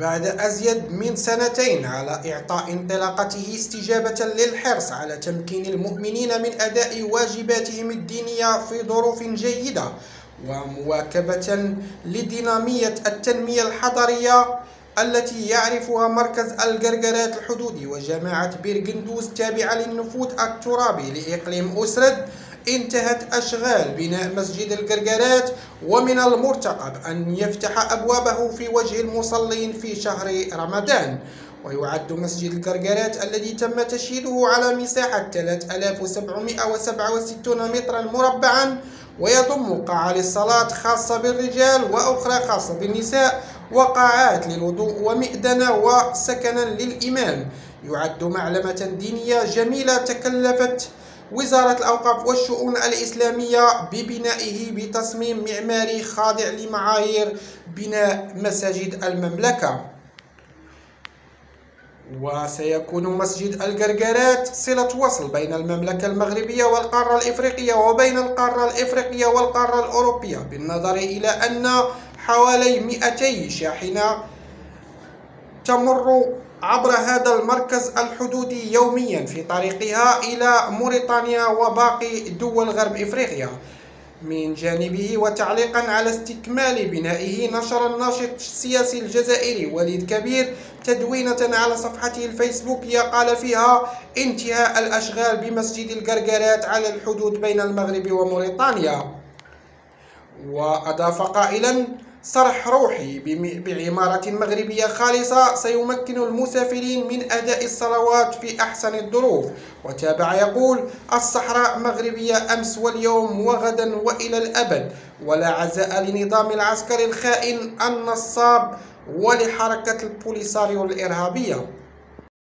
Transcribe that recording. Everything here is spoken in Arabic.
بعد أزيد من سنتين على إعطاء انطلاقته استجابة للحرص على تمكين المؤمنين من أداء واجباتهم الدينية في ظروف جيدة ومواكبة لدينامية التنمية الحضرية التي يعرفها مركز القرقرات الحدودي وجماعة بيرغندوس التابعة للنفوذ الترابي لإقليم أسرد، انتهت أشغال بناء مسجد القرقرات، ومن المرتقب أن يفتح أبوابه في وجه المصلين في شهر رمضان. ويعد مسجد القرقرات الذي تم تشييده على مساحة 3767 مترا مربعا، ويضم قاعة للصلاة خاصة بالرجال وأخرى خاصة بالنساء، وقاعات للوضوء ومئذنة وسكنا للإمام. يعد معلمة دينية جميلة تكلفت وزارة الأوقاف والشؤون الإسلامية ببنائه بتصميم معماري خاضع لمعايير بناء مساجد المملكة. وسيكون مسجد القرقرات صلة وصل بين المملكة المغربية والقارة الإفريقية وبين القارة الإفريقية والقارة الأوروبية، بالنظر إلى أن حوالي 200 شاحنة تمر عبر هذا المركز الحدودي يوميا في طريقها إلى موريتانيا وباقي دول غرب إفريقيا. من جانبه وتعليقا على استكمال بنائه، نشر الناشط السياسي الجزائري وليد كبير تدوينة على صفحته الفيسبوكية قال فيها انتهاء الأشغال بمسجد القرقرات على الحدود بين المغرب وموريتانيا. وأضاف قائلا: صرح روحي بعمارة مغربية خالصة سيمكن المسافرين من أداء الصلوات في أحسن الظروف. وتابع يقول: الصحراء مغربية أمس واليوم وغدا وإلى الأبد، ولا عزاء لنظام العسكر الخائن النصاب ولحركة البوليساريو الإرهابية.